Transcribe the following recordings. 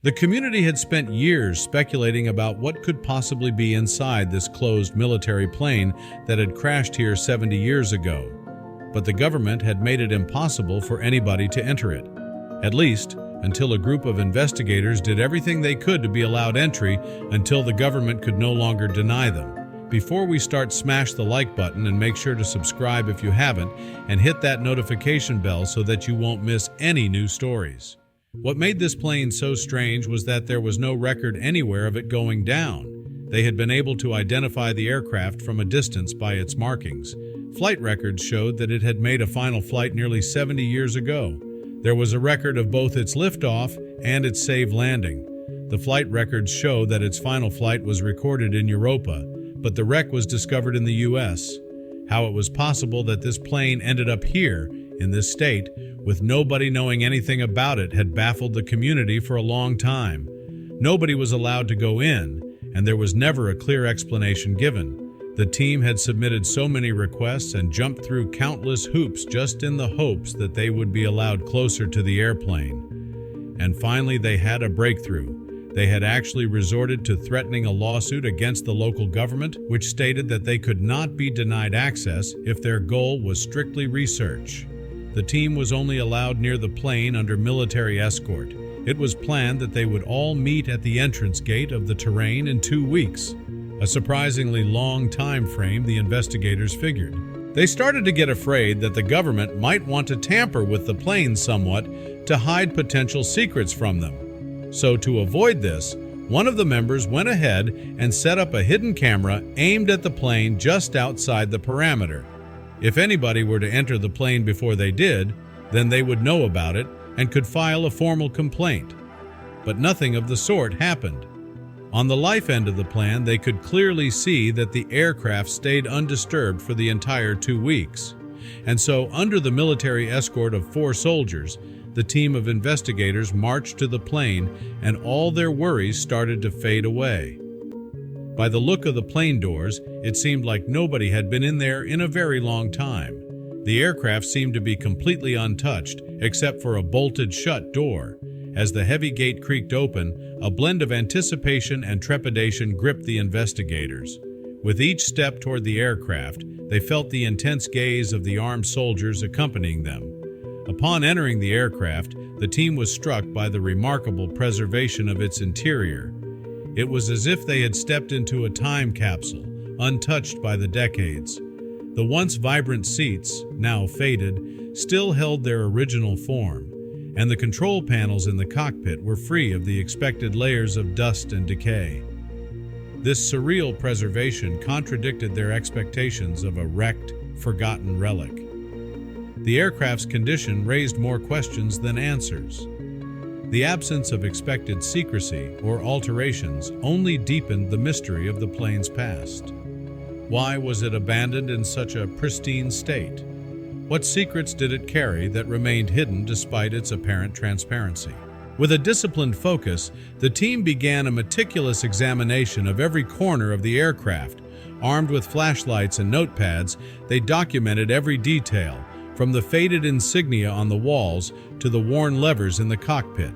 The community had spent years speculating about what could possibly be inside this closed military plane that had crashed here 70 years ago. But the government had made it impossible for anybody to enter it, at least until a group of investigators did everything they could to be allowed entry until the government could no longer deny them. Before we start, smash the like button and make sure to subscribe if you haven't, and hit that notification bell so that you won't miss any new stories. What made this plane so strange was that there was no record anywhere of it going down. They had been able to identify the aircraft from a distance by its markings. Flight records showed that it had made a final flight nearly 70 years ago. There was a record of both its liftoff and its safe landing. The flight records show that its final flight was recorded in Europa, but the wreck was discovered in the U.S. How it was possible that this plane ended up here, in this state, with nobody knowing anything about it, had baffled the community for a long time. Nobody was allowed to go in, and there was never a clear explanation given. The team had submitted so many requests and jumped through countless hoops just in the hopes that they would be allowed closer to the airplane. And finally, they had a breakthrough. They had actually resorted to threatening a lawsuit against the local government, which stated that they could not be denied access if their goal was strictly research. The team was only allowed near the plane under military escort. It was planned that they would all meet at the entrance gate of the terrain in 2 weeks. A surprisingly long time frame, the investigators figured. They started to get afraid that the government might want to tamper with the plane somewhat to hide potential secrets from them. So to avoid this, one of the members went ahead and set up a hidden camera aimed at the plane just outside the perimeter. If anybody were to enter the plane before they did, then they would know about it and could file a formal complaint. But nothing of the sort happened. On the life end of the plan, they could clearly see that the aircraft stayed undisturbed for the entire 2 weeks. And so, under the military escort of 4 soldiers, the team of investigators marched to the plane, and all their worries started to fade away. By the look of the plane doors, it seemed like nobody had been in there in a very long time. The aircraft seemed to be completely untouched, except for a bolted shut door. As the heavy gate creaked open, a blend of anticipation and trepidation gripped the investigators. With each step toward the aircraft, they felt the intense gaze of the armed soldiers accompanying them. Upon entering the aircraft, the team was struck by the remarkable preservation of its interior. It was as if they had stepped into a time capsule, untouched by the decades. The once vibrant seats, now faded, still held their original form, and the control panels in the cockpit were free of the expected layers of dust and decay. This surreal preservation contradicted their expectations of a wrecked, forgotten relic. The aircraft's condition raised more questions than answers. The absence of expected secrecy or alterations only deepened the mystery of the plane's past. Why was it abandoned in such a pristine state? What secrets did it carry that remained hidden despite its apparent transparency? With a disciplined focus, the team began a meticulous examination of every corner of the aircraft. Armed with flashlights and notepads, they documented every detail, from the faded insignia on the walls to the worn levers in the cockpit.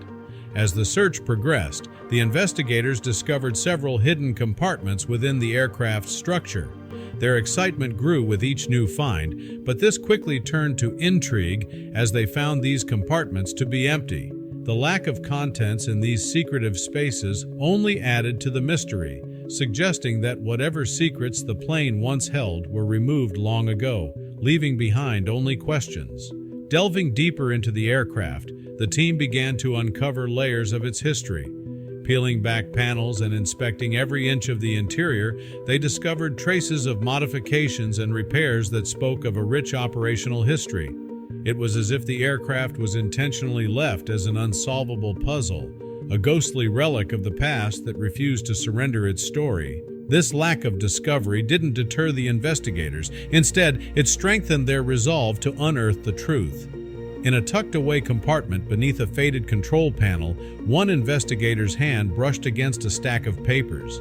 As the search progressed, the investigators discovered several hidden compartments within the aircraft's structure. Their excitement grew with each new find, but this quickly turned to intrigue as they found these compartments to be empty. The lack of contents in these secretive spaces only added to the mystery, suggesting that whatever secrets the plane once held were removed long ago, leaving behind only questions. Delving deeper into the aircraft, the team began to uncover layers of its history. Peeling back panels and inspecting every inch of the interior, they discovered traces of modifications and repairs that spoke of a rich operational history. It was as if the aircraft was intentionally left as an unsolvable puzzle, a ghostly relic of the past that refused to surrender its story. This lack of discovery didn't deter the investigators. Instead, it strengthened their resolve to unearth the truth. In a tucked-away compartment beneath a faded control panel, one investigator's hand brushed against a stack of papers.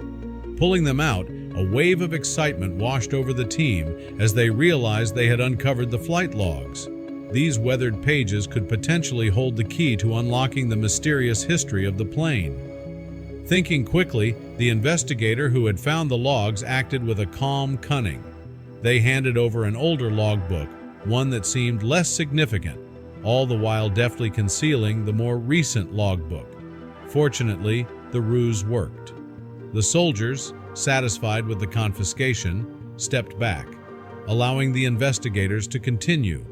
Pulling them out, a wave of excitement washed over the team as they realized they had uncovered the flight logs. These weathered pages could potentially hold the key to unlocking the mysterious history of the plane. Thinking quickly, the investigator who had found the logs acted with a calm cunning. They handed over an older logbook, one that seemed less significant, all the while deftly concealing the more recent logbook. Fortunately, the ruse worked. The soldiers, satisfied with the confiscation, stepped back, allowing the investigators to continue,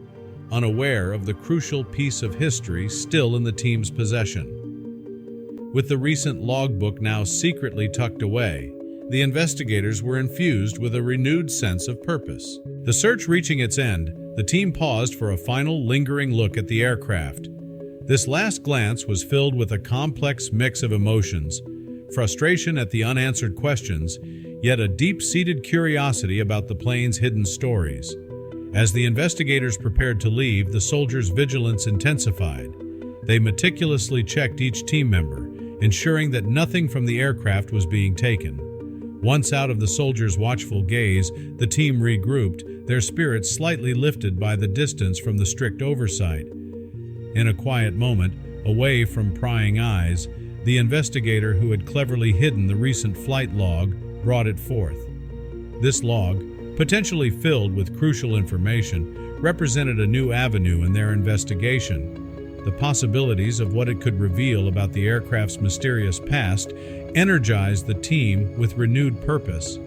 unaware of the crucial piece of history still in the team's possession. With the recent logbook now secretly tucked away, the investigators were infused with a renewed sense of purpose. The search reaching its end, the team paused for a final lingering look at the aircraft. This last glance was filled with a complex mix of emotions, frustration at the unanswered questions, yet a deep-seated curiosity about the plane's hidden stories. As the investigators prepared to leave, the soldiers' vigilance intensified. They meticulously checked each team member, ensuring that nothing from the aircraft was being taken. Once out of the soldiers' watchful gaze, the team regrouped, their spirits slightly lifted by the distance from the strict oversight. In a quiet moment, away from prying eyes, the investigator who had cleverly hidden the recent flight log brought it forth. This log, potentially filled with crucial information, represented a new avenue in their investigation. The possibilities of what it could reveal about the aircraft's mysterious past energized the team with renewed purpose.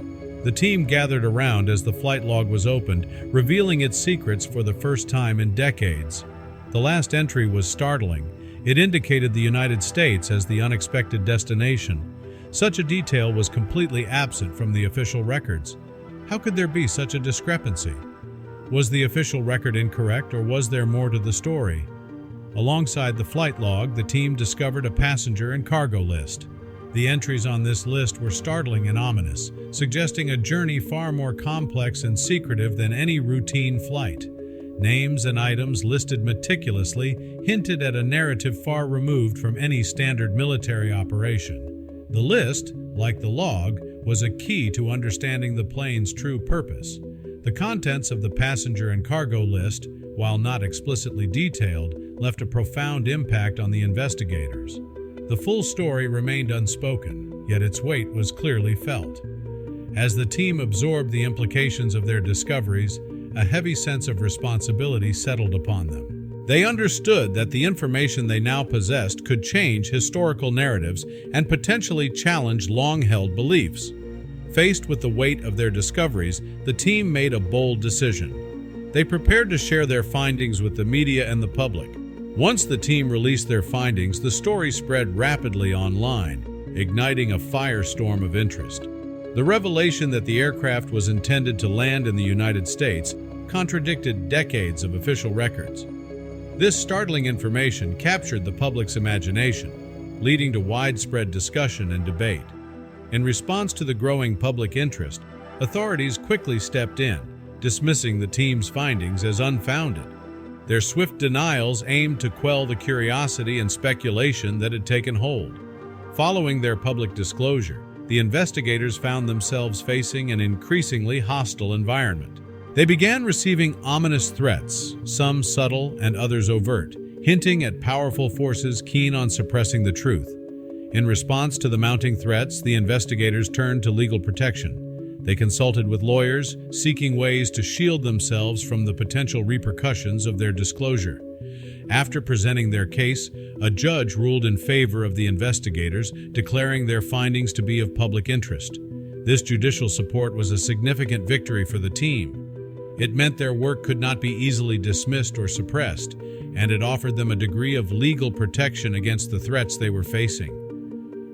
The team gathered around as the flight log was opened, revealing its secrets for the first time in decades. The last entry was startling. It indicated the United States as the unexpected destination. Such a detail was completely absent from the official records. How could there be such a discrepancy? Was the official record incorrect, or was there more to the story? Alongside the flight log, the team discovered a passenger and cargo list. The entries on this list were startling and ominous, suggesting a journey far more complex and secretive than any routine flight. Names and items listed meticulously hinted at a narrative far removed from any standard military operation. The list, like the log, was a key to understanding the plane's true purpose. The contents of the passenger and cargo list, while not explicitly detailed, left a profound impact on the investigators. The full story remained unspoken, yet its weight was clearly felt. As the team absorbed the implications of their discoveries, a heavy sense of responsibility settled upon them. They understood that the information they now possessed could change historical narratives and potentially challenge long-held beliefs. Faced with the weight of their discoveries, the team made a bold decision. They prepared to share their findings with the media and the public. Once the team released their findings, the story spread rapidly online, igniting a firestorm of interest. The revelation that the aircraft was intended to land in the United States contradicted decades of official records. This startling information captured the public's imagination, leading to widespread discussion and debate. In response to the growing public interest, authorities quickly stepped in, dismissing the team's findings as unfounded. Their swift denials aimed to quell the curiosity and speculation that had taken hold. Following their public disclosure, the investigators found themselves facing an increasingly hostile environment. They began receiving ominous threats, some subtle and others overt, hinting at powerful forces keen on suppressing the truth. In response to the mounting threats, the investigators turned to legal protection. They consulted with lawyers, seeking ways to shield themselves from the potential repercussions of their disclosure. After presenting their case, a judge ruled in favor of the investigators, declaring their findings to be of public interest. This judicial support was a significant victory for the team. It meant their work could not be easily dismissed or suppressed, and it offered them a degree of legal protection against the threats they were facing.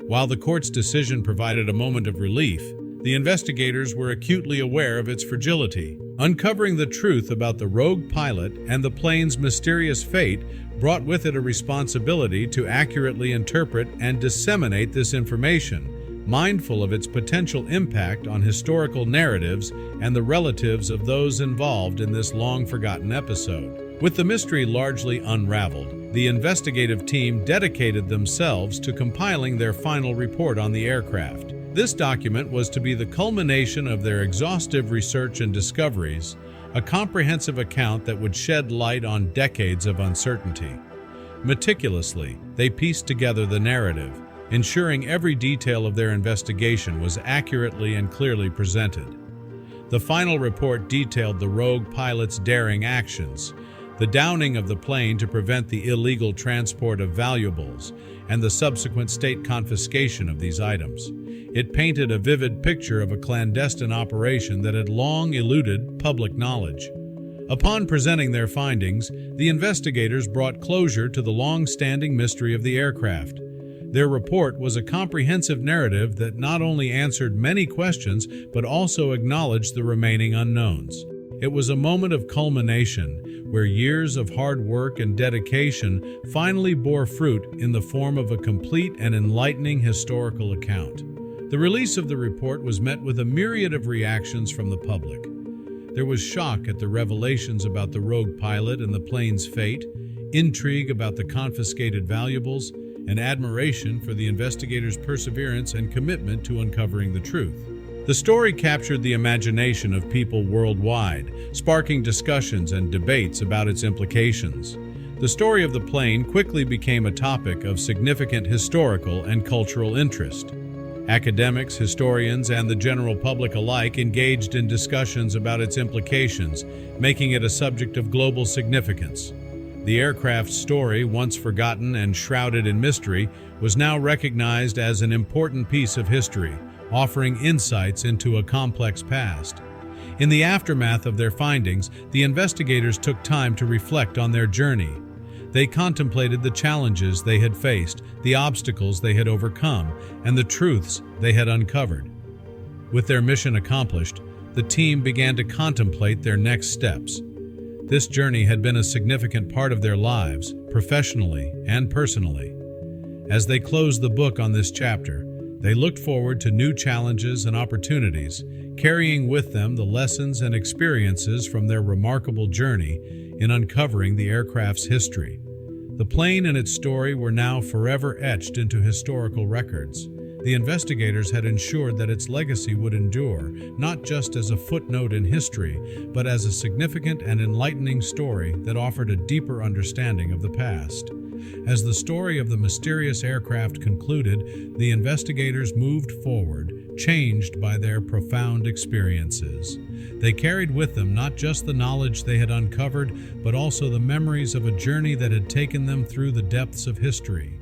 While the court's decision provided a moment of relief, the investigators were acutely aware of its fragility. Uncovering the truth about the rogue pilot and the plane's mysterious fate brought with it a responsibility to accurately interpret and disseminate this information, mindful of its potential impact on historical narratives and the relatives of those involved in this long-forgotten episode. With the mystery largely unraveled, the investigative team dedicated themselves to compiling their final report on the aircraft. This document was to be the culmination of their exhaustive research and discoveries, a comprehensive account that would shed light on decades of uncertainty. Meticulously, they pieced together the narrative, ensuring every detail of their investigation was accurately and clearly presented. The final report detailed the rogue pilot's daring actions, the downing of the plane to prevent the illegal transport of valuables, and the subsequent state confiscation of these items. It painted a vivid picture of a clandestine operation that had long eluded public knowledge. Upon presenting their findings, the investigators brought closure to the long-standing mystery of the aircraft. Their report was a comprehensive narrative that not only answered many questions but also acknowledged the remaining unknowns. It was a moment of culmination, where years of hard work and dedication finally bore fruit in the form of a complete and enlightening historical account. The release of the report was met with a myriad of reactions from the public. There was shock at the revelations about the rogue pilot and the plane's fate, intrigue about the confiscated valuables, and admiration for the investigators' perseverance and commitment to uncovering the truth. The story captured the imagination of people worldwide, sparking discussions and debates about its implications. The story of the plane quickly became a topic of significant historical and cultural interest. Academics, historians, and the general public alike engaged in discussions about its implications, making it a subject of global significance. The aircraft's story, once forgotten and shrouded in mystery, was now recognized as an important piece of history, offering insights into a complex past. In the aftermath of their findings, the investigators took time to reflect on their journey. They contemplated the challenges they had faced, the obstacles they had overcome, and the truths they had uncovered. With their mission accomplished, the team began to contemplate their next steps. This journey had been a significant part of their lives, professionally and personally. As they closed the book on this chapter, they looked forward to new challenges and opportunities, carrying with them the lessons and experiences from their remarkable journey in uncovering the aircraft's history. The plane and its story were now forever etched into historical records. The investigators had ensured that its legacy would endure, not just as a footnote in history, but as a significant and enlightening story that offered a deeper understanding of the past. As the story of the mysterious aircraft concluded, the investigators moved forward, changed by their profound experiences. They carried with them not just the knowledge they had uncovered, but also the memories of a journey that had taken them through the depths of history.